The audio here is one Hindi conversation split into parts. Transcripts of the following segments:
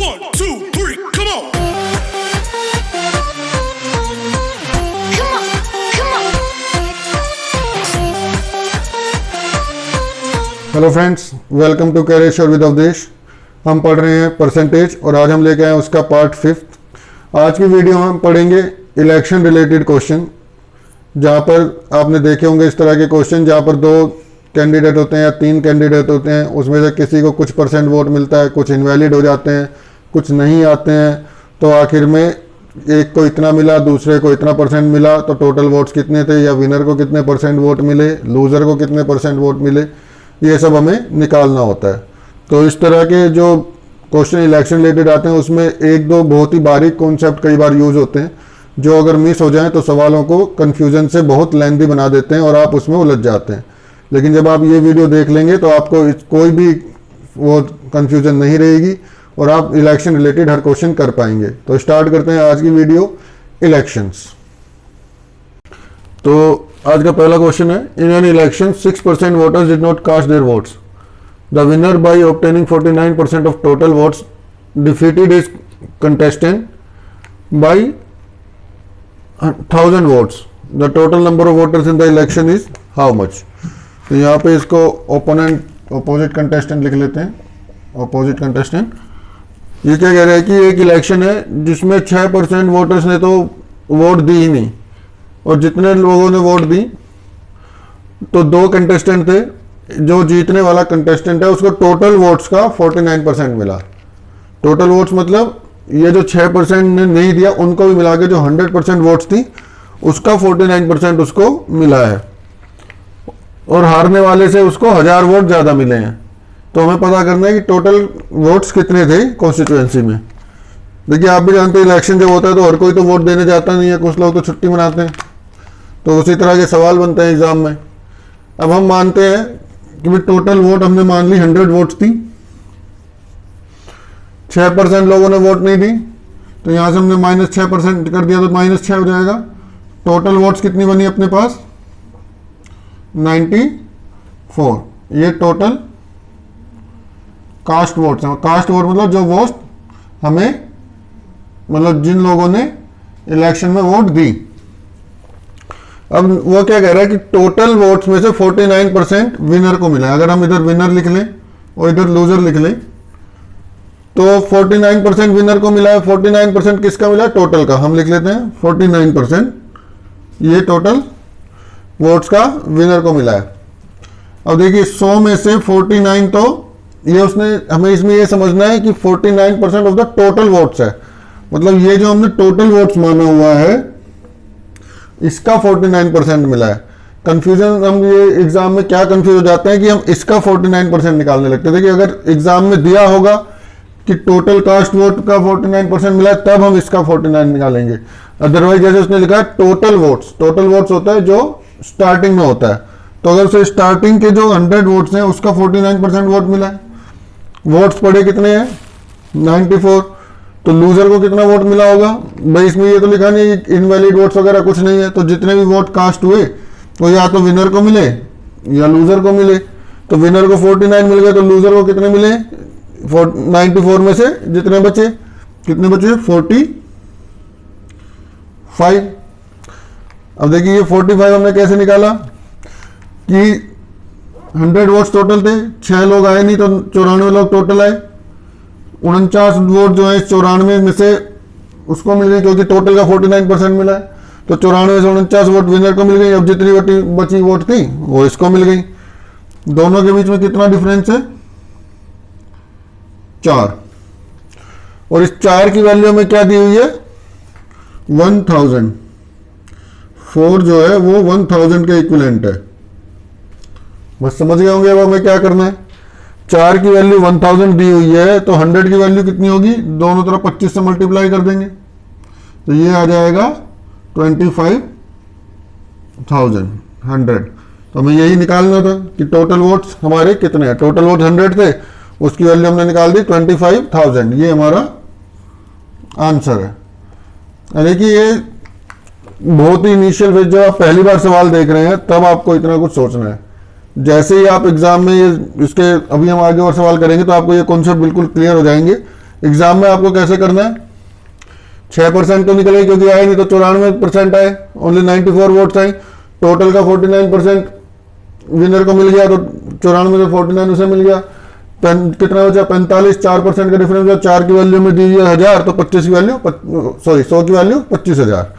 1, 2, 3, come on. Hello friends, welcome to career sure with Awadhesh. हम पढ़ रहे हैं परसेंटेज और आज हम लेके आए उसका पार्ट 5। आज की वीडियो में हम पढ़ेंगे इलेक्शन रिलेटेड क्वेश्चन, जहाँ पर आपने देखे होंगे इस तरह के क्वेश्चन जहाँ पर 2 कैंडिडेट होते हैं या 3 कैंडिडेट होते हैं, उसमें से किसी को कुछ परसेंट वोट मिलता है, कुछ इनवैलिड हो जाते हैं, कुछ नहीं आते हैं, तो आखिर में एक को इतना मिला, दूसरे को इतना परसेंट मिला, तो टोटल वोट्स कितने थे, या विनर को कितने परसेंट वोट मिले, लूज़र को कितने परसेंट वोट मिले, ये सब हमें निकालना होता है। तो इस तरह के जो क्वेश्चन इलेक्शन रिलेटेड आते हैं उसमें 1-2 बहुत ही बारीक कॉन्सेप्ट कई बार यूज होते हैं, जो अगर मिस हो जाएं तो सवालों को कन्फ्यूजन से बहुत लेंथी बना देते हैं और आप उसमें उलझ जाते हैं। लेकिन जब आप ये वीडियो देख लेंगे तो आपको कोई भी वो कन्फ्यूजन नहीं रहेगी और आप इलेक्शन रिलेटेड हर क्वेश्चन कर पाएंगे। तो स्टार्ट करते हैं आज की वीडियो, इलेक्शंस। तो आज का पहला क्वेश्चन है, in an election 6% voters did not cast their votes. The winner by obtaining 49% of total votes defeated his contestant by 1000 votes. The total number of voters in the election is how much. तो यहाँ पे इसको अपोजिट कंटेस्टेंट लिख लेते हैं, अपोजिट कंटेस्टेंट। ये क्या कह रहा है कि एक इलेक्शन है जिसमें 6% वोटर्स ने तो वोट दी ही नहीं, और जितने लोगों ने वोट दी तो 2 कंटेस्टेंट थे। जो जीतने वाला कंटेस्टेंट है उसको टोटल वोट्स का 49% मिला। टोटल वोट्स मतलब ये जो 6% ने नहीं दिया उनको भी मिला के जो 100% वोट्स थी उसका 49% उसको मिला है, और हारने वाले से उसको 1000 वोट ज़्यादा मिले हैं। तो हमें पता करना है कि टोटल वोट्स कितने थे कॉन्स्टिट्यूएंसी में। देखिए, आप भी जानते हैं इलेक्शन जब होता है तो हर कोई तो वोट देने जाता नहीं है, कुछ लोग तो छुट्टी मनाते हैं। तो उसी तरह के सवाल बनते हैं एग्जाम में। अब हम मानते हैं कि भाई टोटल वोट हमने मान ली 100 वोट्स थी, 6% लोगों ने वोट नहीं दी, तो यहाँ से हमने -6% कर दिया तो -6 हो जाएगा। टोटल वोट्स कितनी बनी अपने पास, 94। ये टोटल कास्ट वोट्स हैं। कास्ट वोट मतलब जो वोट हमें, मतलब जिन लोगों ने इलेक्शन में वोट दी। अब वो क्या कह रहा है कि टोटल वोट्स में से 49% विनर को मिला है। अगर हम इधर विनर लिख लें और इधर लूजर लिख लें तो 49% विनर को मिला है। 49% किसका मिला है, टोटल का। हम लिख लेते हैं 49%, ये टोटल वोट्स का विनर को मिला है। अब देखिए 100 में से 49, तो ये उसने हमें इसमें ये समझना है कि 49% ऑफ द टोटल वोट्स है, मतलब ये जो हमने टोटल वोट्स माना हुआ है इसका 49% मिला है। कंफ्यूजन, हम ये एग्जाम में क्या कंफ्यूज हो जाते हैं कि हम इसका 49% निकालने लगते हैं। देखिए, अगर एग्जाम में दिया होगा कि टोटल कास्ट वोट का 49% मिला है तब हम इसका 49 निकालेंगे। अदरवाइज जैसे उसने लिखा है टोटल वोट्स, टोटल वोट्स होता है जो स्टार्टिंग में होता है। तो अगर उसे स्टार्टिंग के जो 100 वोट्स हैं उसका 49% वोट मिला है। वोट्स पड़े कितने हैं, 94। तो लूजर को कितना वोट मिला होगा भाई, इसमें ये तो लिखा नहीं इनवैलिड वोट्स वगैरह कुछ नहीं है। तो जितने भी वोट कास्ट हुए वो या तो विनर को मिले या लूजर को मिले। तो विनर को 49 मिल गए, तो लूजर को कितने मिले, 94 में से जितने बचे, कितने बचे, 45। अब देखिए ये 45 हमने कैसे निकाला कि 100 वोट्स टोटल थे, 6 लोग आए नहीं तो 94 लोग टोटल आए। 49 वोट जो है 94 में से उसको मिल गए क्योंकि टोटल का 49% मिला है। तो 94 से 49 वोट विनर को मिल गई। अब जितनी बची वोट थी वो इसको मिल गई। दोनों के बीच में कितना डिफरेंस है, 4। और इस 4 की वैल्यू हमें क्या दी हुई है, 1000। 4 जो है वो 1000 के इक्विवेलेंट है। बस समझ गए होंगे अब हमें क्या करना है। 4 की वैल्यू 1000 दी हुई है, तो 100 की वैल्यू कितनी होगी, दोनों तरफ 25 से मल्टीप्लाई कर देंगे तो ये आ जाएगा 25,000 100। तो हमें यही निकालना था कि टोटल वोट्स हमारे कितने हैं। टोटल वोट 100 थे, उसकी वैल्यू हमने निकाल दी 25,000। ये हमारा आंसर है। देखिए ये बहुत ही इनिशियल फेज, जब आप पहली बार सवाल देख रहे हैं तब आपको इतना कुछ सोचना है। जैसे ही आप एग्जाम में ये इसके अभी हम आगे और सवाल करेंगे तो आपको ये कॉन्सेप्ट बिल्कुल क्लियर हो जाएंगे एग्जाम में आपको कैसे करना है, 6% तो निकले क्योंकि आए नहीं, तो 94% आए, ओनली 94 वोट्स आए, टोटल का 49% विनर को मिल गया, तो 94 में 49 उसे मिल गया। कितना बचा, 45, 4% का डिफरेंस हुआ, 4 की वैल्यू में दी है 1000, तो 25 की वैल्यू 100 की वैल्यू 25,000।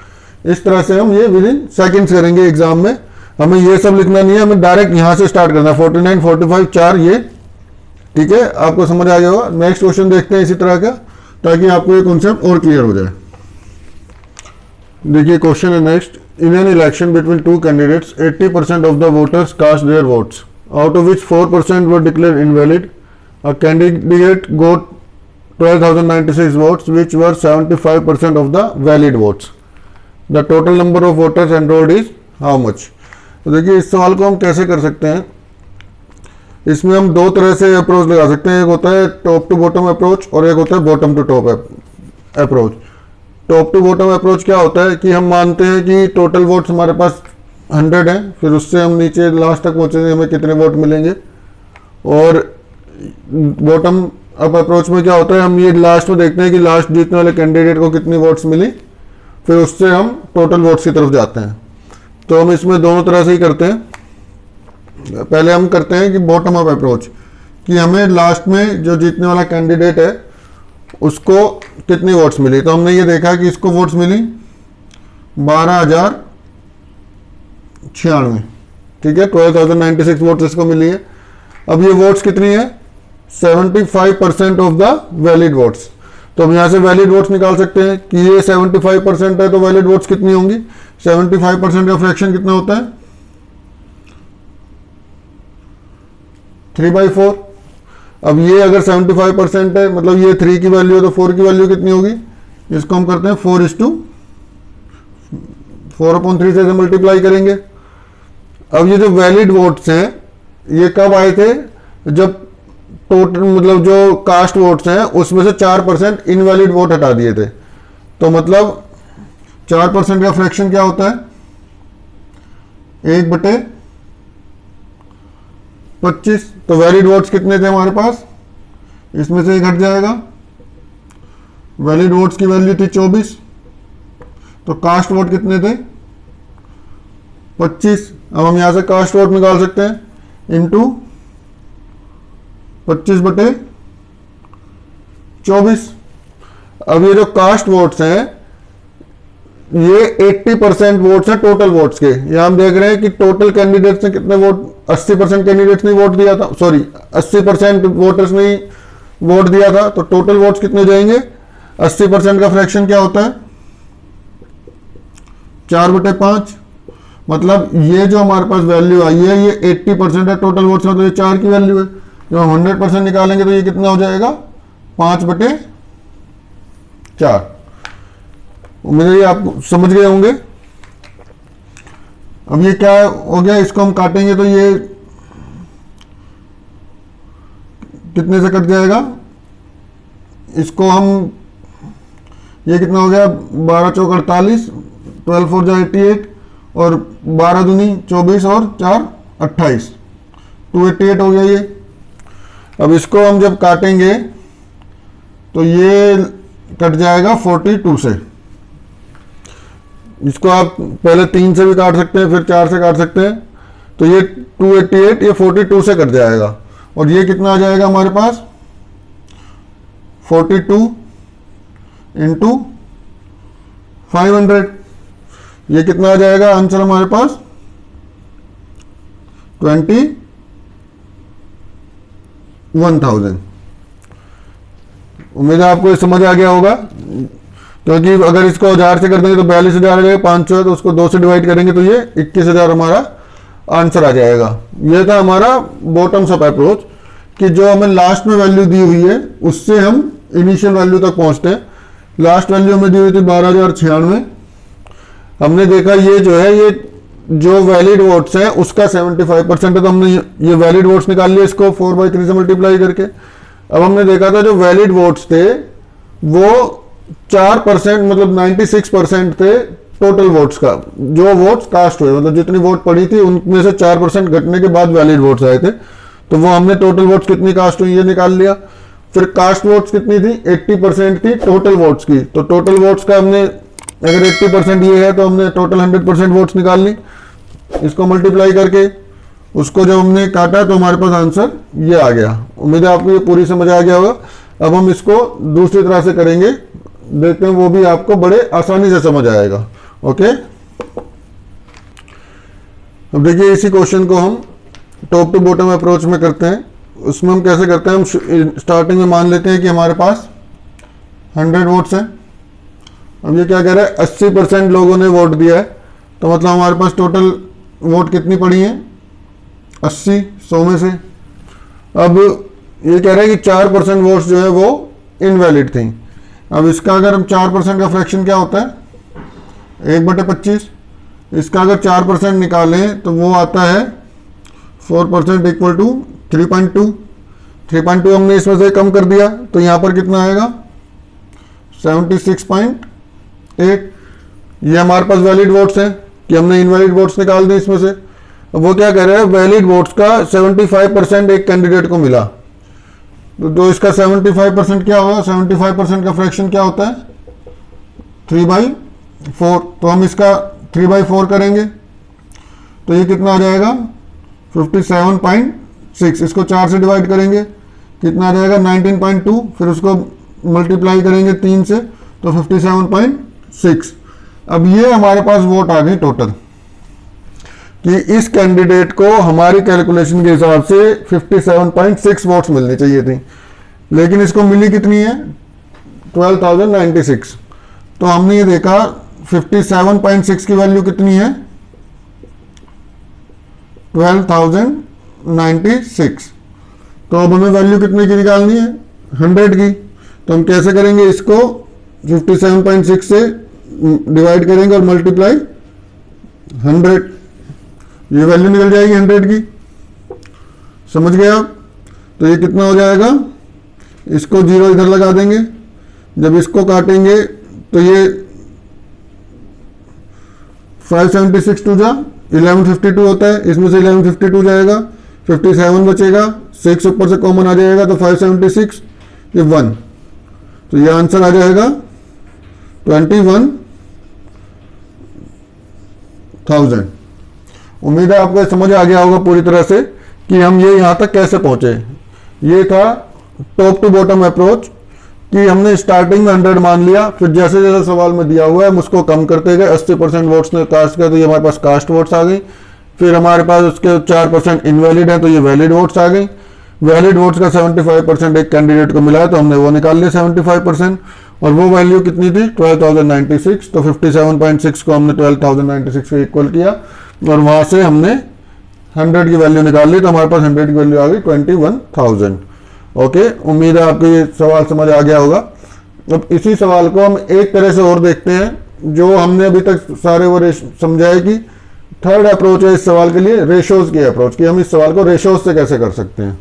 इस तरह से हम ये विद इन सेकेंड्स करेंगे एग्जाम में। हमें ये सब लिखना नहीं है, हमें डायरेक्ट यहाँ से स्टार्ट करना है, 49, 45, 4 ये, ठीक है, आपको समझ आ गया होगा। नेक्स्ट क्वेश्चन देखते हैं इसी तरह का, ताकि आपको ये कॉन्सेप्ट और क्लियर हो जाए। देखिए क्वेश्चन है next, in an election between two candidates 80% of the voters cast their votes, out of which 4% were declared invalid. A candidate got 12,096 votes which were 75% of the valid votes. The total number of voters enrolled is how much? तो देखिए इस सवाल को हम कैसे कर सकते हैं, इसमें हम दो तरह से अप्रोच लगा सकते हैं। एक होता है टॉप टू बॉटम अप्रोच और एक होता है bottom to top approach. Top to bottom approach क्या होता है कि हम मानते हैं कि टोटल वोट्स हमारे पास 100 हैं, फिर उससे हम नीचे लास्ट तक पहुंचेंगे, हमें कितने वोट मिलेंगे। और बॉटम अप अप्रोच में क्या होता है, हम ये लास्ट में देखते हैं कि लास्ट जीतने वाले कैंडिडेट को कितनी वोट्स मिली, फिर उससे हम टोटल वोट्स की तरफ जाते हैं। तो हम इसमें दोनों तरह से ही करते हैं। पहले हम करते हैं कि बॉटम अप अप्रोच, कि हमें लास्ट में जो जीतने वाला कैंडिडेट है उसको कितनी वोट्स मिली। तो हमने ये देखा कि इसको वोट्स मिली 12,096, ठीक है, 12,096 वोट्स इसको मिली है। अब ये वोट्स कितनी है, 75% ऑफ द वैलिड वोट्स। तो हम यहाँ से वैलिड वोट्स निकाल सकते हैं कि ये 75% है, तो वैलिड वोट्स कितनी होंगी, 75% का फ्रैक्शन कितना होता है, 3/4। अब ये अगर 75% है, मतलब ये 3 की वैल्यू है, तो 4 की वैल्यू कितनी होगी, इसको हम करते हैं 4:3 से मल्टीप्लाई करेंगे। अब ये जो वैलिड वोट्स हैं ये कब आए थे, जब टोटल मतलब जो कास्ट वोट्स हैं उसमें से 4% इनवैलिड वोट हटा दिए थे। तो मतलब 4% का फ्रैक्शन क्या होता है, 1/25। तो वैलिड वोट्स कितने थे हमारे पास, इसमें से घट जाएगा। वैलिड वोट्स की वैल्यू थी 24, तो कास्ट वोट कितने थे, 25। अब हम यहां से कास्ट वोट निकाल सकते हैं, इंटू 25/24। अब ये जो कास्ट वोट्स हैं ये 80% वोट्स हैं टोटल वोट्स के। यहां हम देख रहे हैं कि टोटल कैंडिडेट्स ने कितने वोट, 80% कैंडिडेट्स ने वोट दिया था, सॉरी 80% वोटर्स ने वोट दिया था। तो टोटल वोट्स कितने जाएंगे, 80% का फ्रैक्शन क्या होता है, 4/5। मतलब ये जो हमारे पास वैल्यू आई है ये 80% है टोटल वोट्स में, तो ये 4 की वैल्यू है। जब हम 100% निकालेंगे तो ये कितना हो जाएगा, 5/4। उम्मीद है आप समझ गए होंगे। अब ये क्या हो गया, इसको हम काटेंगे तो ये कितने से कट जाएगा, इसको हम, ये कितना हो गया, 12 चौक 48, 12 4 जा 88, और 12 दूनी 24 और 4 28, 288 हो गया ये। अब इसको हम जब काटेंगे तो ये कट जाएगा 42 से। इसको आप पहले 3 से भी काट सकते हैं, फिर 4 से काट सकते हैं। तो ये 288 ये 42 से कट जाएगा, और ये कितना आ जाएगा हमारे पास, 42 इंटू 500। ये कितना आ जाएगा आंसर हमारे पास, 21,000। उम्मीद है आपको समझ आ गया होगा, क्योंकि अगर इसको 1000 से कर देंगे तो 42,000 आ जाएगा, 500 है तो उसको 2 से डिवाइड करेंगे तो ये 21,000 हमारा आंसर आ जाएगा। ये था हमारा बॉटम अप अप्रोच, कि जो हमें लास्ट में वैल्यू दी हुई है उससे हम इनिशियल वैल्यू तक पहुंचते हैं। लास्ट वैल्यू हमें दी हुई थी 12,096। हमने देखा ये जो है, ये जो वैलिड वोट्स है उसका 75% है, तो हमने ये वैलिड वोट्स निकाल लिए, इसको 4/3 से मल्टीप्लाई करके। अब हमने देखा था जो वैलिड वोट्स थे वो 4% मतलब 96% थे टोटल वोट्स का, जो वोट्स कास्ट हुए, मतलब जितनी वोट पड़ी थी उनमें से 4% घटने के बाद वैलिड वोट्स आए थे। तो वो हमने टोटल वोट्स कितनी कास्ट हुई ये निकाल लिया। फिर कास्ट वोट्स कितनी थी, 80% थी टोटल वोट्स की। तो टोटल वोट्स का हमने अगर 80% ये है तो हमने टोटल 100% वोट्स निकाल ली। इसको मल्टीप्लाई करके उसको जब हमने काटा तो हमारे पास आंसर ये आ गया। उम्मीद है आपको ये पूरी समझ आ गया होगा। अब हम इसको दूसरी तरह से करेंगे, देखते हैं वो भी आपको बड़े आसानी से समझ आएगा। ओके, अब देखिए इसी क्वेश्चन को हम टॉप टू बॉटम अप्रोच में करते हैं। उसमें हम कैसे करते हैं, हम स्टार्टिंग में मान लेते हैं कि हमारे पास 100 वोट्स हैं। अब ये क्या कह रहा है, 80% लोगों ने वोट दिया है, तो मतलब हमारे पास टोटल वोट कितनी पड़ी है, 80 100 में से। अब ये कह रहा है कि 4% वोट्स जो है वो इनवैलिड थी। अब इसका अगर हम 4% का फ्रैक्शन क्या होता है, 1/25। इसका अगर 4% निकालें तो वो आता है 4% इक्वल टू 3.2। 3.2 हमने इसमें से कम कर दिया तो यहाँ पर कितना आएगा, 76.8। ये हमारे पास वैलिड वोट्स हैं कि हमने इनवैलिड वोट्स निकाल दिए इसमें से। अब वो क्या कह रहा है, वैलिड वोट्स का 75% एक कैंडिडेट को मिला। तो इसका 75% क्या होगा, 75% का फ्रैक्शन क्या होता है, 3/4। तो हम इसका 3/4 करेंगे तो ये कितना आ जाएगा, 57.6। इसको 4 से डिवाइड करेंगे कितना आ जाएगा, 19.2। फिर उसको मल्टीप्लाई करेंगे 3 से तो 57.6। अब ये हमारे पास वोट आ गई टोटल कि इस कैंडिडेट को हमारी कैलकुलेशन के हिसाब से 57.6 वोट्स मिलनी चाहिए थी, लेकिन इसको मिली कितनी है, 12,096। तो हमने ये देखा 57.6 की वैल्यू कितनी है, 12,096। तो अब हमें वैल्यू कितने की निकालनी है, 100 की। तो हम कैसे करेंगे, इसको 57.6 से डिवाइड करेंगे और मल्टीप्लाई 100, ये वैल्यू निकल जाएगी 100 की। समझ गए आप। तो ये कितना हो जाएगा, इसको 0 इधर लगा देंगे, जब इसको काटेंगे तो ये 576 टू जा 1152 होता है, इसमें से 1152 जाएगा, 57 बचेगा, 6 ऊपर से कॉमन आ जाएगा तो 576, ये 1। तो ये आंसर आ जाएगा 21,000। उम्मीद है आपको समझ आ गया होगा पूरी तरह से कि हम ये यहाँ तक कैसे पहुंचे। ये था टॉप टू बॉटम अप्रोच कि हमने स्टार्टिंग में 100 मान लिया, फिर जैसे जैसे सवाल में दिया हुआ है हम उसको कम करते गए। 80% वोट्स ने कास्ट किया तो ये हमारे पास कास्ट वोट्स आ गई। फिर हमारे पास उसके 4% इनवैलिड है तो ये वैलिड वोट्स आ गई। वैलिड वोट्स का 75% एक कैंडिडेट को मिला है तो हमने वो निकाल लिया 75%, और वो वैल्यू कितनी थी, 12,096। तो 57.6 को हमने 12,096 के इक्वल किया और वहां से हमने 100 की वैल्यू निकाल ली, तो हमारे पास 100 की वैल्यू आ गई 21,000। ओके, उम्मीद है आपको ये सवाल समझ आ गया होगा। अब इसी सवाल को हम एक तरह से और देखते हैं, जो हमने अभी तक सारे वो समझाए कि थर्ड अप्रोच है इस सवाल के लिए, रेशोज की अप्रोच, कि हम इस सवाल को रेशोज से कैसे कर सकते हैं।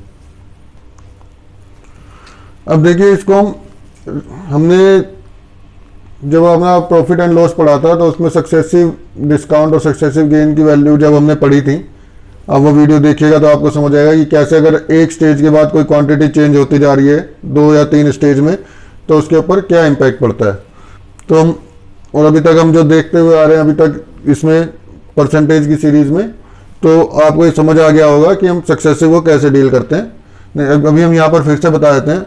अब देखिए इसको हमने जब हमारा प्रॉफिट एंड लॉस पढ़ा था तो उसमें सक्सेसिव डिस्काउंट और सक्सेसिव गेन की वैल्यू जब हमने पढ़ी थी, अब वो वीडियो देखिएगा तो आपको समझ आएगा कि कैसे अगर एक स्टेज के बाद कोई क्वांटिटी चेंज होती जा रही है 2 या 3 स्टेज में तो उसके ऊपर क्या इम्पैक्ट पड़ता है। तो हम और अभी तक हम जो देखते हुए आ रहे हैं अभी तक इसमें परसेंटेज की सीरीज में, तो आपको ये समझ आ गया होगा कि हम सक्सेसिव को कैसे डील करते हैं। अभी हम यहाँ पर फिर से बता देते हैं।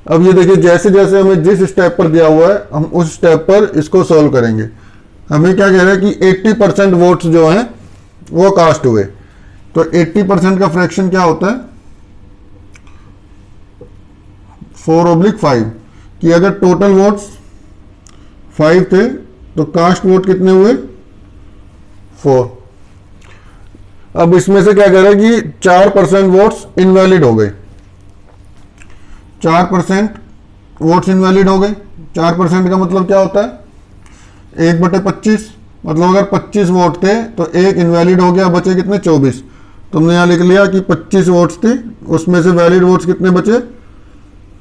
अब ये देखिए जैसे जैसे हमें जिस स्टेप पर दिया हुआ है हम उस स्टेप पर इसको सॉल्व करेंगे। हमें क्या कह रहा है कि 80% वोट्स जो हैं वो कास्ट हुए, तो 80% का फ्रैक्शन क्या होता है, 4/5, कि अगर टोटल वोट्स 5 थे तो कास्ट वोट कितने हुए, 4। अब इसमें से क्या कह रहा है कि 4% वोट्स इनवैलिड हो गए, 4% वोट्स इनवैलिड हो गए। 4% का मतलब क्या होता है, 1/25, मतलब अगर 25 वोट थे तो एक इनवैलिड हो गया, बचे कितने, 24। तुमने यहां लिख लिया कि 25 वोट्स थे, उसमें से वैलिड वोट्स कितने बचे,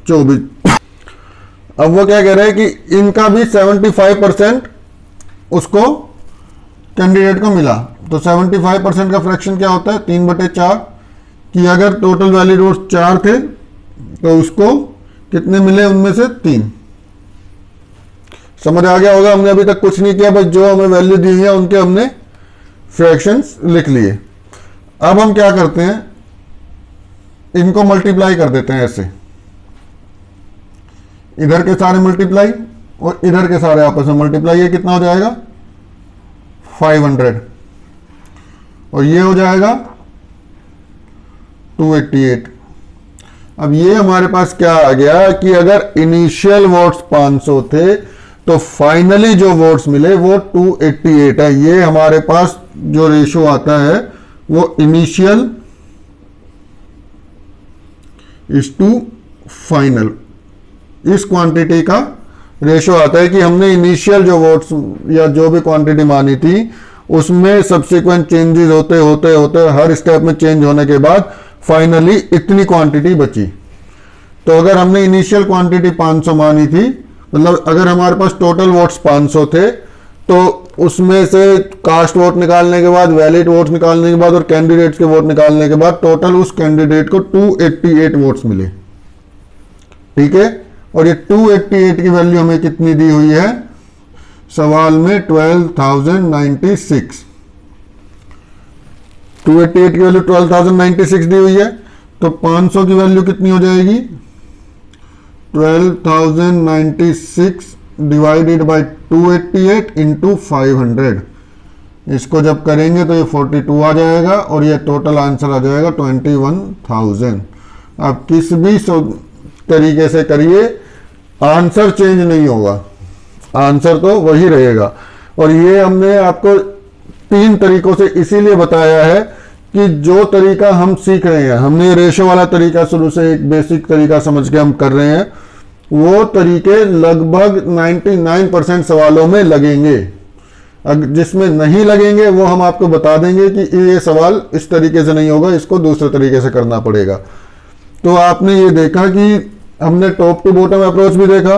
24। अब वो क्या कह रहे हैं कि इनका भी 75% उसको कैंडिडेट को मिला, तो 75% का फ्रैक्शन क्या होता है, 3/4, कि अगर टोटल वैलिड वोट्स 4 थे तो उसको कितने मिले उनमें से 3। समझ आ गया होगा, हमने अभी तक कुछ नहीं किया, बस जो हमें वैल्यू दी है उनके हमने फ्रैक्शंस लिख लिए। अब हम क्या करते हैं, इनको मल्टीप्लाई कर देते हैं ऐसे, इधर के सारे मल्टीप्लाई और इधर के सारे आपस में मल्टीप्लाई। ये कितना हो जाएगा 500 और ये हो जाएगा 288। अब ये हमारे पास क्या आ गया कि अगर इनिशियल वोट्स 500 थे तो फाइनली जो वोट्स मिले वो 288 है। ये हमारे पास जो रेशो आता है वो इनिशियल इज टू फाइनल, इस क्वांटिटी का रेशो आता है कि हमने इनिशियल जो वोट्स या जो भी क्वांटिटी मानी थी उसमें सब्सिक्वेंट चेंजेस होते होते होते हर स्टेप में चेंज होने के बाद फाइनली इतनी क्वांटिटी बची। तो अगर हमने इनिशियल क्वांटिटी 500 मानी थी, मतलब अगर हमारे पास टोटल वोट्स 500 थे तो उसमें से कास्ट वोट निकालने के बाद, वैलिड वोट्स निकालने के बाद और कैंडिडेट्स के वोट निकालने के बाद टोटल उस कैंडिडेट को 288 वोट्स मिले। ठीक है, और ये 288 की वैल्यू हमें कितनी दी हुई है सवाल में 12,096। 288 की वैल्यू 12,096 दी हुई है, तो 500 की वैल्यू कितनी हो जाएगी 12,096 डिवाइडेड बाय 288 इंटू 500। इसको जब करेंगे तो ये 42 आ जाएगा और ये टोटल आंसर आ जाएगा 21,000। आप किस भी तरीके से करिए आंसर चेंज नहीं होगा, आंसर तो वही रहेगा। और ये हमने आपको 3 तरीकों से इसीलिए बताया है कि जो तरीका हम सीख रहे हैं, हमने रेशो वाला तरीका शुरू से एक बेसिक तरीका समझ के हम कर रहे हैं, वो तरीके लगभग 99% सवालों में लगेंगे। जिसमें नहीं लगेंगे वो हम आपको बता देंगे कि ये सवाल इस तरीके से नहीं होगा, इसको दूसरे तरीके से करना पड़ेगा। तो आपने ये देखा कि हमने टॉप टू बॉटम अप्रोच भी देखा,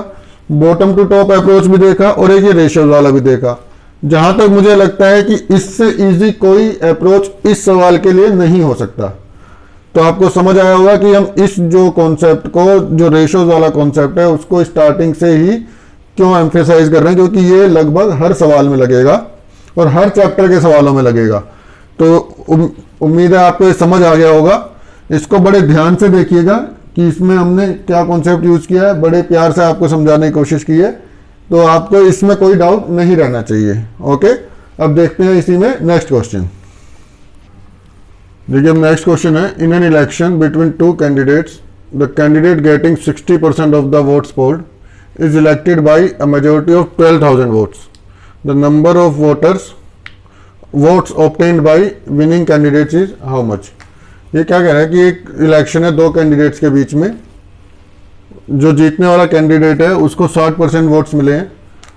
बॉटम टू टॉप अप्रोच भी देखा और एक ये रेशियो वाला भी देखा। जहां तक मुझे लगता है कि इससे इजी कोई अप्रोच इस सवाल के लिए नहीं हो सकता। तो आपको समझ आया होगा कि हम इस जो कॉन्सेप्ट को, जो रेशियोज वाला कॉन्सेप्ट है, उसको स्टार्टिंग से ही क्यों एम्फेसाइज कर रहे हैं, क्योंकि ये लगभग हर सवाल में लगेगा और हर चैप्टर के सवालों में लगेगा। तो उम्मीद है आपको ये समझ आ गया होगा। इसको बड़े ध्यान से देखिएगा कि इसमें हमने क्या कॉन्सेप्ट यूज किया है, बड़े प्यार से आपको समझाने की कोशिश की है, तो आपको इसमें कोई डाउट नहीं रहना चाहिए। ओके, अब देखते हैं इसी में नेक्स्ट क्वेश्चन। देखिए नेक्स्ट क्वेश्चन है, in an election between 2 candidates the candidate getting 60% of the votes polled is elected by a majority of 12,000 votes. The number of votes obtained by winning candidates is how much. ये क्या कह रहा है कि एक इलेक्शन है 2 कैंडिडेट्स के बीच में, जो जीतने वाला कैंडिडेट है उसको 60% वोट्स मिले हैं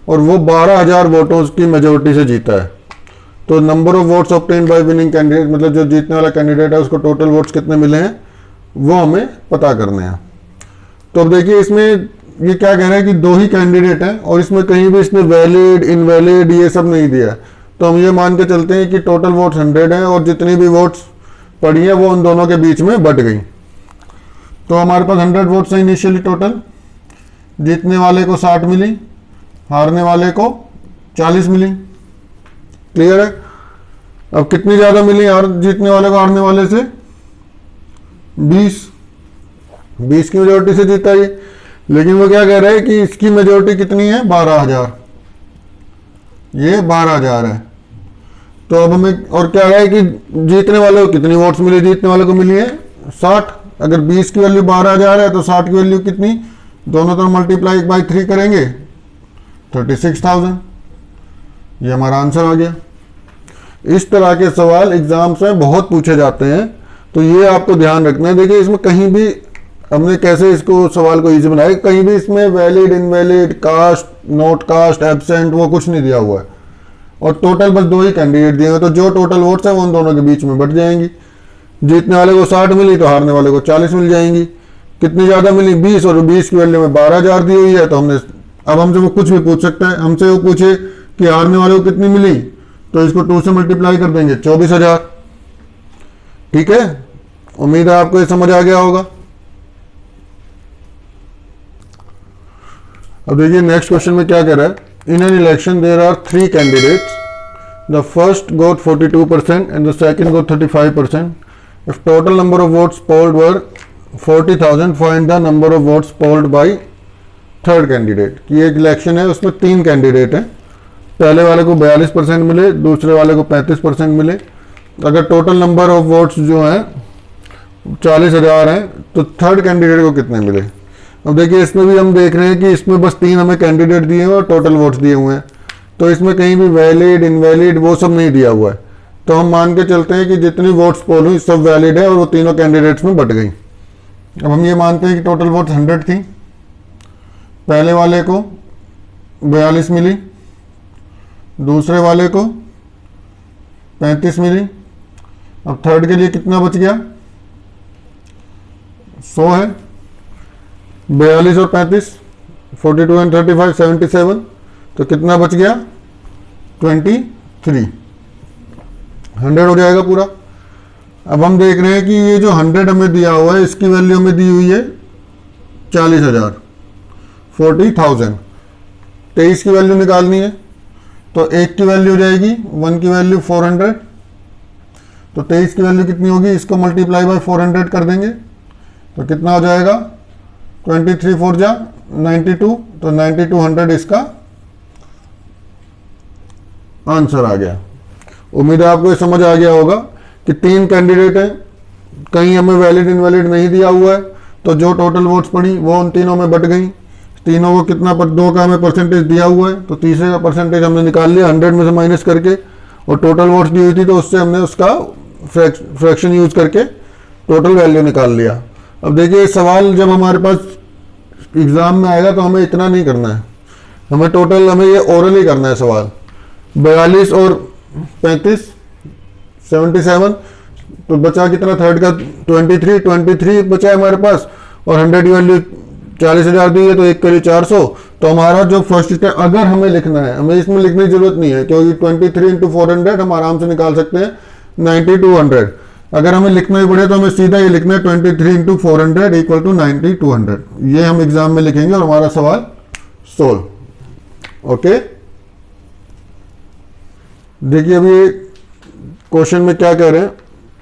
और वो 12,000 वोटों की मेजोरिटी से जीता है। तो number of votes obtained by winning candidate, मतलब जो जीतने वाला कैंडिडेट है उसको टोटल वोट्स कितने मिले हैं वो हमें पता करने हैं। तो अब देखिए इसमें ये क्या कह रहा है कि 2 ही कैंडिडेट हैं और इसमें कहीं भी इसने वैलिड इनवैलिड ये सब नहीं दिया है। तो हम ये मान के चलते हैं कि टोटल वोट्स 100 हैं और जितनी भी वोट्स पड़ी है वो उन दोनों के बीच में बट गई। तो हमारे पास 100 वोट्स हैं इनिशियली टोटल, जीतने वाले को 60 मिली, हारने वाले को 40 मिली। क्लियर है। अब कितनी ज्यादा मिली जीतने वाले को हारने वाले से 20 की मेजोरिटी से जीता ये। लेकिन वो क्या कह रहा है कि इसकी मेजोरिटी कितनी है 12,000, ये 12,000 है। तो अब हमें और क्या है कि जीतने वाले को कितनी वोट्स मिली, जीतने वाले को मिली है 60। अगर 20 की वैल्यू 12,000 है तो 60 की वैल्यू कितनी, दोनों तरफ मल्टीप्लाई बाई 3 करेंगे 36,000। ये हमारा आंसर आ गया। इस तरह के सवाल एग्जाम्स में बहुत पूछे जाते हैं, तो ये आपको ध्यान रखना है। देखिए इसमें कहीं भी हमने कैसे इसको सवाल को इजी बनाया, कहीं भी इसमें valid invalid cast not cast absent वो कुछ नहीं दिया हुआ है और टोटल बस 2 ही कैंडिडेट दिए हैं। तो जो टोटल वोट्स है वो उन दोनों के बीच में बट जाएंगी। जीतने वाले को 60 मिली तो हारने वाले को 40 मिल जाएंगी। कितनी ज्यादा मिली 20 और 20 की वैल्यू में 12,000 दी हुई है। तो हमने अब हमसे वो कुछ भी पूछ सकता है, हमसे वो पूछे कि हारने वाले को कितनी मिली तो इसको 2 से मल्टीप्लाई कर देंगे 24,000। ठीक है, उम्मीद है आपको ये समझ आ गया होगा। अब देखिए नेक्स्ट क्वेश्चन में क्या कह रहा है, in an election there are 3 candidates, the first got 42% and the second got 35%. If total number of votes polled were 40,000, find the number of votes polled by third candidate. कि एक इलेक्शन है, उसमें 3 कैंडिडेट हैं, पहले वाले को 42% मिले, दूसरे वाले को 35% मिले. अगर टोटल नंबर ऑफ वोट्स जो हैं 40,000 हैं तो थर्ड कैंडिडेट को कितने मिले. अब देखिए इसमें भी हम देख रहे हैं कि इसमें बस 3 हमें कैंडिडेट दिए हुए और टोटल वोट्स दिए हुए हैं, तो इसमें कहीं भी वैलिड इनवैलिड वो सब नहीं दिया हुआ है. तो हम मान के चलते हैं कि जितनी वोट्स पोल हुई सब वैलिड है और वो तीनों कैंडिडेट्स में बट गई. अब हम ये मानते हैं कि टोटल वोट्स 100 थी, पहले वाले को 42 मिली, दूसरे वाले को 35 मिली. अब थर्ड के लिए कितना बच गया, 100 है, 42 और 35, 42 एंड 35 77, तो कितना बच गया 23, 100 हो जाएगा पूरा. अब हम देख रहे हैं कि ये जो 100 हमें दिया हुआ है इसकी वैल्यू हमें दी हुई है 40,000, 40,000. 23 की वैल्यू निकालनी है तो 1 की वैल्यू हो जाएगी 1 की वैल्यू 400, तो 23 की वैल्यू कितनी होगी, इसको मल्टीप्लाई बाय 400 कर देंगे तो कितना हो जाएगा 23 4 जा 92, तो 9200 इसका आंसर आ गया. उम्मीद है आपको ये समझ आ गया होगा कि 3 कैंडिडेट हैं, कहीं हमें वैलिड इनवैलिड नहीं दिया हुआ है, तो जो टोटल वोट्स पड़ी वो उन तीनों में बट गई. तीनों को कितना 2 का हमें परसेंटेज दिया हुआ है, तो तीसरे का परसेंटेज हमने निकाल लिया 100 में से माइनस करके, और टोटल वोट्स दी हुई थी तो उससे हमने उसका फ्रैक्शन यूज करके टोटल वैल्यू निकाल लिया. अब देखिए सवाल जब हमारे पास एग्जाम में आएगा तो हमें इतना नहीं करना है, हमें टोटल हमें ये ओरल ही करना है सवाल. 42 और 35 77, तो बचा कितना थर्ड का 23 बचा है हमारे पास, और 100 की वैल्यू 40,000 दी है तो एक के लिए 400. तो हमारा जो फर्स्ट है अगर हमें लिखना है, हमें इसमें लिखने की जरूरत नहीं है क्योंकि 23 इंटू 400 हम आराम से निकाल सकते हैं 9200. अगर हमें लिखना ही पड़े तो हमें सीधा ये लिखना है 23 इंटू 400 इक्वल टू 9200. ये हम एग्जाम में लिखेंगे और हमारा सवाल सोल्व. ओके, देखिए अभी क्वेश्चन में क्या कह रहे हैं,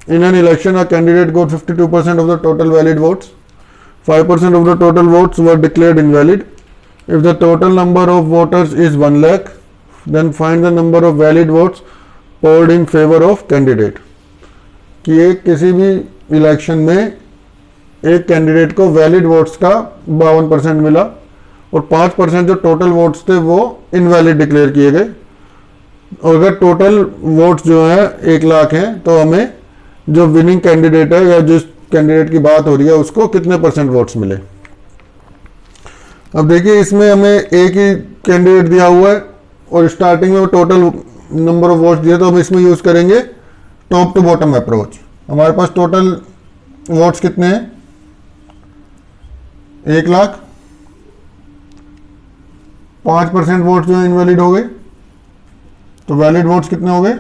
in an election a candidate got 52% of the total valid votes, 5% of the total votes were declared invalid. If the total number of voters is 1 lakh, then find the number of valid votes polled in favor of candidate. कि एक किसी भी इलेक्शन में एक कैंडिडेट को वैलिड वोट्स का 52% मिला और 5% जो टोटल वोट्स थे वो इनवैलिड डिक्लेयर किए गए. और अगर टोटल वोट्स जो है 1 लाख हैं तो हमें जो विनिंग कैंडिडेट है या जिस कैंडिडेट की बात हो रही है उसको कितने परसेंट वोट्स मिले. अब देखिए इसमें हमें एक ही कैंडिडेट दिया हुआ है और स्टार्टिंग में टोटल नंबर ऑफ वोट्स दिए, तो हम इसमें यूज करेंगे टॉप टू बॉटम अप्रोच. हमारे पास टोटल वोट्स कितने हैं 1 लाख, 5% वोट्स जो इनवैलिड हो गए, तो वैलिड वोट्स कितने हो गए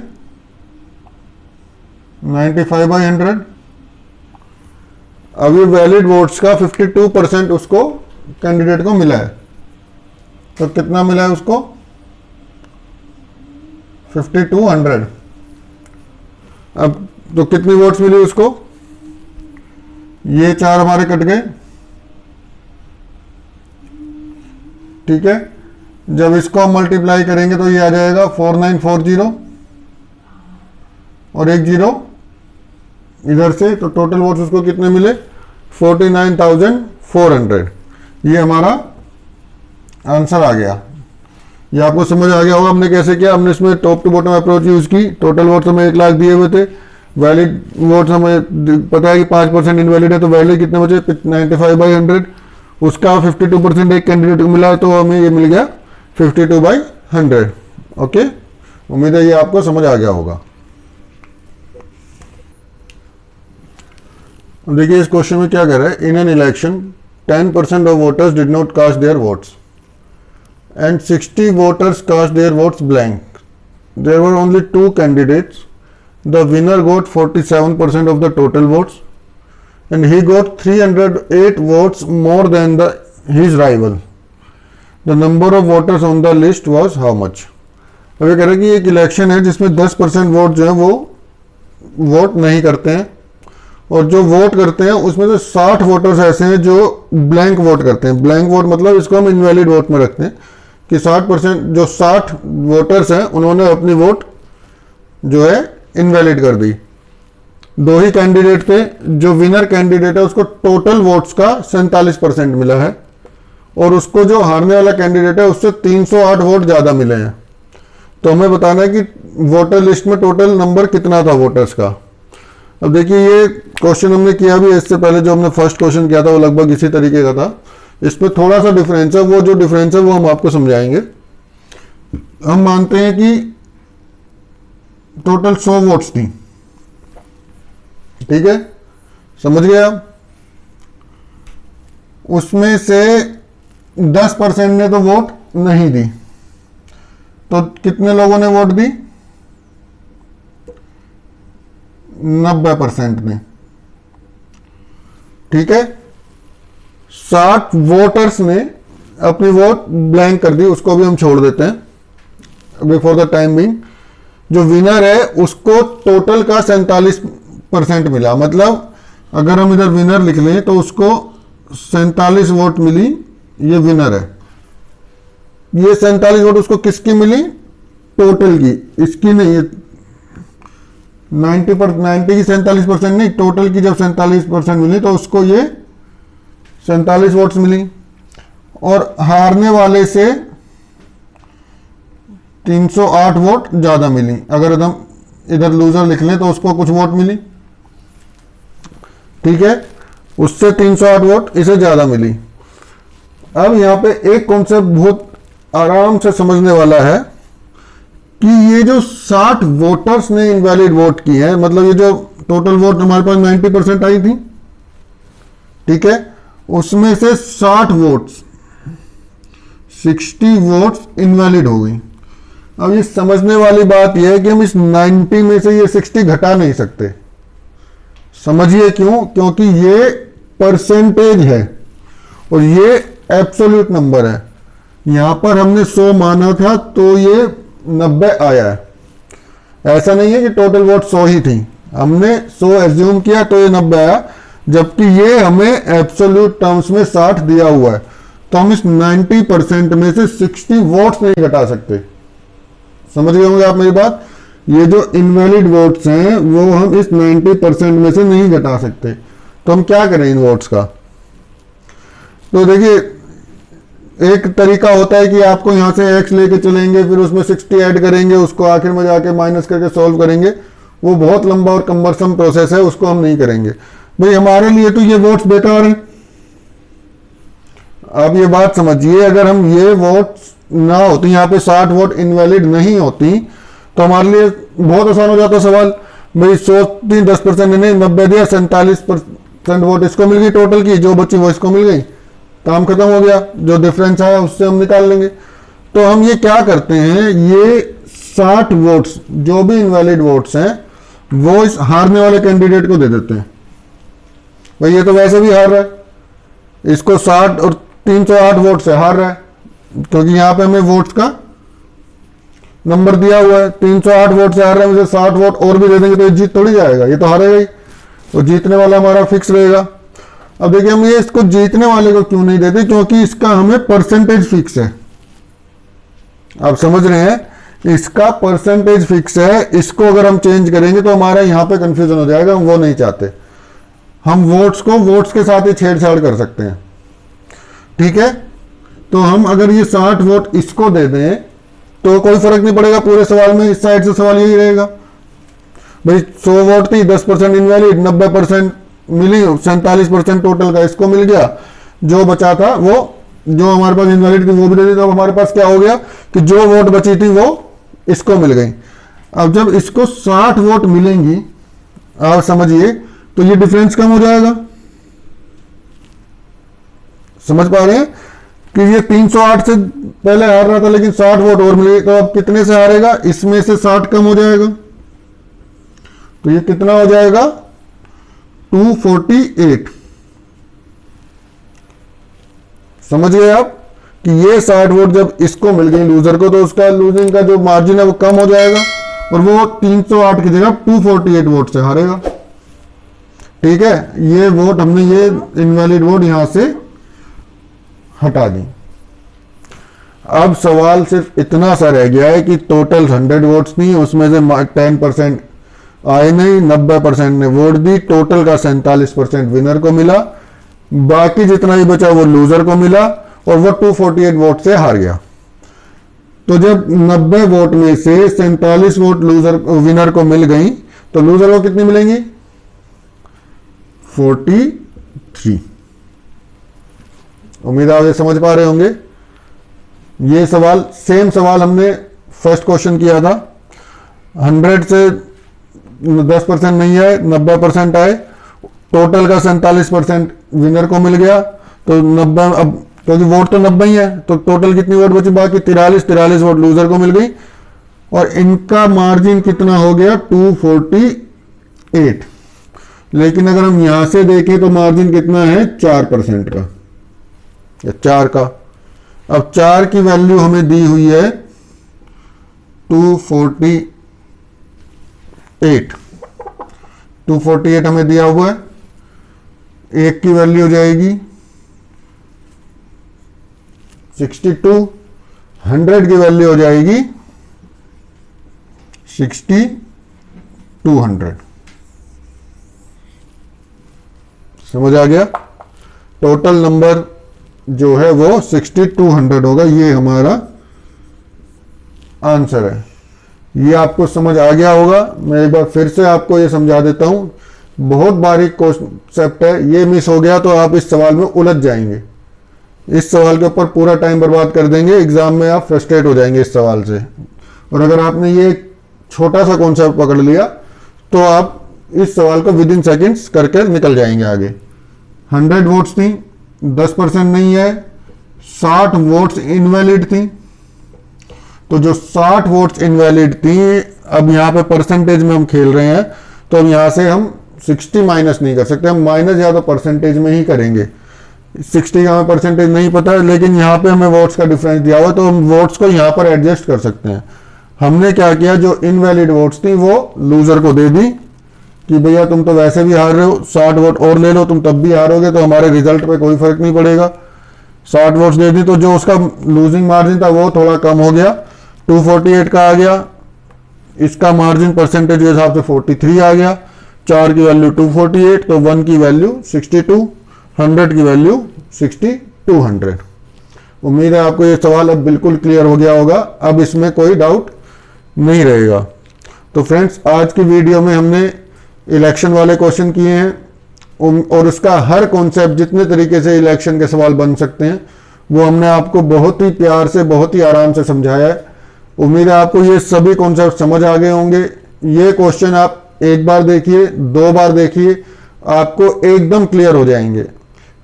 95/100. अभी वैलिड वोट्स का 52% उसको कैंडिडेट को मिला है, तो कितना मिला है उसको 5200. अब तो कितनी वोट्स मिली उसको, ये 4 हमारे कट गए. ठीक है, जब इसको हम मल्टीप्लाई करेंगे तो ये आ जाएगा 4940 और 1 0 इधर से, तो टोटल वोट्स उसको कितने मिले 49,400. ये हमारा आंसर आ गया. ये आपको समझ आ गया होगा हमने कैसे किया. हमने इसमें top to bottom approach use की. टोटल वोट्स हमें 1 लाख दिए हुए थे, वैलिड वोट्स हमें पता है कि 5% इनवैलिड है, तो वैलिड कितने बचे 95/100. उसका 52% एक कैंडिडेट को मिला तो हमें ये मिल गया 52/100. ओके, उम्मीद है ये आपको समझ आ गया होगा. देखिए इस क्वेश्चन में क्या कह रहा है, in an election 10% of voters did not cast their votes and 60 voters cast their votes blank. There were only 2 candidates. The winner got 47% of the total votes and he got 308 votes more than his rival. The number of voters on the list was how much. अब ये कह रहे हैं कि एक इलेक्शन है जिसमें 10% वोट जो है वो वोट नहीं करते हैं, और जो वोट करते हैं उसमें से 60 वोटर्स ऐसे हैं जो ब्लैंक वोट करते हैं। ब्लैंक वोट मतलब इसको हम इनवैलिड वोट में रखते हैं कि 60% जो 60 वोटर्स हैं उन्होंने अपनी वोट जो है इनवैलिड कर दी। दो ही कैंडिडेट थे, जो विनर कैंडिडेट है उसको टोटल वोट्स का 47% मिला है, और उसको जो हारने वाला कैंडिडेट है उससे 308 वोट ज्यादा मिले हैं। तो हमें बताना है कि वोटर लिस्ट में टोटल नंबर कितना था वोटर्स का। अब देखिए ये क्वेश्चन हमने किया भी, इससे पहले जो हमने फर्स्ट क्वेश्चन किया था वो लगभग इसी तरीके का था। इसमें थोड़ा सा डिफरेंस है, वो जो डिफरेंस है वो हम आपको समझाएंगे। हम मानते हैं कि टोटल 100 वोट्स थी, ठीक है, समझ गए आप। उसमें से 10% ने तो वोट नहीं दी, तो कितने लोगों ने वोट दी? 90% ने, ठीक है। 60 वोटर्स ने अपनी वोट ब्लैंक कर दी, उसको भी हम छोड़ देते हैं बिफोर द टाइम बीइंग। जो विनर है उसको टोटल का 47% मिला, मतलब अगर हम इधर विनर लिख लें तो उसको 47 वोट मिली, ये विनर है। ये 47 वोट उसको किसकी मिली? टोटल की, इसकी नहीं। ये 90 की 47% नहीं, टोटल की जब 47% मिली तो उसको ये 47 वोट्स मिली। और हारने वाले से 308 वोट ज्यादा मिली। अगर हम इधर लूजर लिख लें तो उसको कुछ वोट मिली, ठीक है, उससे 308 वोट इसे ज्यादा मिली। अब यहां पे एक कॉन्सेप्ट बहुत आराम से समझने वाला है कि ये जो 60 वोटर्स ने इनवैलिड वोट की है, मतलब ये जो टोटल वोट हमारे पास 90% आई थी, ठीक है, उसमें से 60 वोट्स 60 वोट्स इनवैलिड हो गई। अब ये समझने वाली बात यह है कि हम इस 90 में से ये 60 घटा नहीं सकते। समझिए क्यों? क्योंकि ये परसेंटेज है और ये एब्सोल्यूट नंबर है। यहां पर हमने 100 माना था तो ये 90 आया है। ऐसा नहीं है कि टोटल वोट 100 ही थी, हमने 100 एज्यूम किया तो ये 90 आया, जबकि ये हमें एब्सोल्यूट टर्म्स में 60 दिया हुआ है। तो हम इस 90% में से 60 वोट्स नहीं घटा सकते। समझ गए होंगे आप मेरी बात? ये जो इनवैलिड वोट्स हैं वो हम इस 90% में से नहीं घटा सकते। तो हम क्या करें इन वोट्स का? तो देखिए एक तरीका होता है कि आपको यहां से x लेके चलेंगे, फिर उसमें 60 ऐड करेंगे, उसको आखिर में जाके माइनस करके सॉल्व करेंगे। वो बहुत लंबा और कम्बरसम प्रोसेस है, उसको हम नहीं करेंगे। भाई हमारे लिए तो ये वोट्स बेकार हैं। आप ये बात समझिए, अगर हम ये वोट्स ना होती, यहाँ पे 60 वोट इनवैलिड नहीं होती, तो हमारे लिए बहुत आसान हो जाता सवाल। भाई 100 10% ने 90 दिया, 47% वोट इसको मिल गई, टोटल की जो बची वो इसको मिल गई, काम खत्म हो गया। जो डिफरेंस आया उससे हम निकाल लेंगे। तो हम ये क्या करते हैं, ये 60 वोट्स जो भी इनवैलिड वोट्स हैं वो इस हारने वाले कैंडिडेट को दे देते हैं। भाई ये तो वैसे भी हार रहा है, इसको 60 और 308 वोट से हार रहा है, क्योंकि यहां पे हमें वोट्स का नंबर दिया हुआ है। 308 वोट से हार रहा है, मुझे 60 वोट और भी दे देंगे तो ये जीत थोड़ी जाएगा, ये तो हारेगा ही। तो जीतने वाला हमारा फिक्स रहेगा। अब देखिए हम ये इसको जीतने वाले को क्यों नहीं देते, क्योंकि इसका हमें परसेंटेज फिक्स है। आप समझ रहे हैं, इसका परसेंटेज फिक्स है। इसको अगर हम चेंज करेंगे तो हमारा यहां पे कंफ्यूजन हो जाएगा, हम वो नहीं चाहते। हम वोट्स को वोट्स के साथ ही छेड़छाड़ कर सकते हैं, ठीक है। तो हम अगर ये 60 वोट इसको दे दें तो कोई फर्क नहीं पड़ेगा पूरे सवाल में। इस साइड से सवाल यही रहेगा, भाई 100 वोट थी, 10% इनवैलिड, 90% मिली, 47% टोटल का इसको मिल गया, जो बचा था वो जो हमारे पास इनवैलिड थी वो भी दे दी। तो हमारे पास क्या हो गया कि जो वोट बची थी वो इसको मिल गई। अब जब इसको 60 वोट मिलेंगी, आप समझिए, तो ये डिफरेंस कम हो जाएगा। समझ पा रहे हैं कि ये 308 से पहले हार रहा था लेकिन 60 वोट और मिले, तो अब कितने से हारेगा? इसमें से 60 कम हो जाएगा, तो ये कितना हो जाएगा? 248। समझ गए आप? कि ये 60 वोट जब इसको मिल गई लूजर को, तो उसका लूजिंग का जो मार्जिन है वो कम हो जाएगा और वो 308 की जगह 248 वोट से हारेगा। ठीक है, ये वोट हमने ये इनवैलिड वोट यहां से हटा दी। अब सवाल सिर्फ इतना सा रह गया है कि टोटल 100 वोट्स थी, उसमें से 10% आए नहीं, 90% ने वोट दी, टोटल का 47% विनर को मिला, बाकी जितना ही बचा वो लूजर को मिला और वो 248 वोट से हार गया। तो जब 90 वोट में से 47 वोट लूजर विनर को मिल गई तो लूजर को कितनी मिलेंगी? 43। उम्मीद है आप ये समझ पा रहे होंगे। ये सवाल सेम सवाल हमने फर्स्ट क्वेश्चन किया था। 100 से 10% नहीं आए, 90% आए, टोटल का 47% विनर को मिल गया। तो 90, अब क्योंकि वोट तो 90 ही है तो टोटल कितनी वोट बची? बाकी 43 वोट लूजर को मिल गई और इनका मार्जिन कितना हो गया? 248। लेकिन अगर हम यहां से देखें तो मार्जिन कितना है? 4% का या 4 का। अब 4 की वैल्यू हमें दी हुई है 248। 248 हमें दिया हुआ है। 1 की वैल्यू हो जाएगी 62, 100 की वैल्यू हो जाएगी 6200। समझ आ गया? टोटल नंबर जो है वो 6200 होगा। ये हमारा आंसर है। ये आपको समझ आ गया होगा। मैं एक बार फिर से आपको ये समझा देता हूं, बहुत बारीक कॉन्सेप्ट है। ये मिस हो गया तो आप इस सवाल में उलझ जाएंगे, इस सवाल के ऊपर पूरा टाइम बर्बाद कर देंगे, एग्जाम में आप फ्रस्ट्रेट हो जाएंगे इस सवाल से। और अगर आपने ये छोटा सा कॉन्सेप्ट पकड़ लिया तो आप इस सवाल को विद इन सेकेंड्स करके निकल जाएंगे आगे। 100 वोट्स थी, 10% नहीं है, 60 वोट्स इनवैलिड थी। तो जो 60 वोट्स इनवैलिड थी, अब यहां पे परसेंटेज में हम खेल रहे हैं तो अब यहां से हम 60 माइनस नहीं कर सकते, हम माइनस या तो परसेंटेज में ही करेंगे। 60 का हमें परसेंटेज नहीं पता है, लेकिन यहाँ पे हमें वोट्स का डिफरेंस दिया हुआ तो हम वोट्स को यहाँ पर एडजस्ट कर सकते हैं। हमने क्या किया, जो इनवैलिड वोट्स थी वो लूजर को दे दी कि भैया तुम तो वैसे भी हार रहे हो, 60 वोट और ले लो, तुम तब भी हारोगे, तो हमारे रिजल्ट पे कोई फर्क नहीं पड़ेगा। 60 वोट्स दे दी तो जो उसका लूजिंग मार्जिन था वो थोड़ा कम हो गया, 248 का आ गया। इसका मार्जिन परसेंटेज के हिसाब से 43 आ गया। 4 की वैल्यू 248, तो 1 की वैल्यू 62, 100 की वैल्यू 6200। उम्मीद है आपको ये सवाल अब बिल्कुल क्लियर हो गया होगा, अब इसमें कोई डाउट नहीं रहेगा। तो फ्रेंड्स, आज की वीडियो में हमने इलेक्शन वाले क्वेश्चन किए हैं और उसका हर कॉन्सेप्ट, जितने तरीके से इलेक्शन के सवाल बन सकते हैं, वो हमने आपको बहुत ही प्यार से, बहुत ही आराम से समझाया है। उम्मीद है आपको ये सभी कॉन्सेप्ट समझ आ गए होंगे। ये क्वेश्चन आप एक बार देखिए, 2 बार देखिए, आपको एकदम क्लियर हो जाएंगे।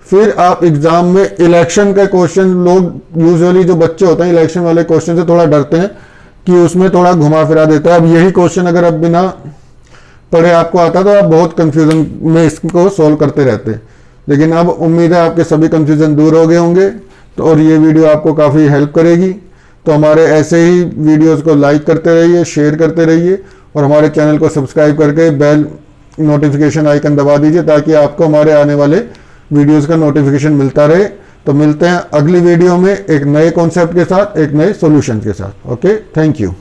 फिर आप एग्जाम में इलेक्शन का क्वेश्चन, लोग यूजुअली जो बच्चे होते हैं इलेक्शन वाले क्वेश्चन से थोड़ा डरते हैं कि उसमें थोड़ा घुमा फिरा देता है। अब यही क्वेश्चन अगर अब बिना पढ़े आपको आता तो आप बहुत कंफ्यूजन में इसको सोल्व करते रहते, लेकिन अब उम्मीद है आपके सभी कंफ्यूजन दूर हो गए होंगे। तो और ये वीडियो आपको काफ़ी हेल्प करेगी। तो हमारे ऐसे ही वीडियोस को लाइक करते रहिए, शेयर करते रहिए और हमारे चैनल को सब्सक्राइब करके बेल नोटिफिकेशन आइकन दबा दीजिए ताकि आपको हमारे आने वाले वीडियोस का नोटिफिकेशन मिलता रहे। तो मिलते हैं अगली वीडियो में एक नए कॉन्सेप्ट के साथ, एक नए सॉल्यूशन के साथ। Okay, thank you.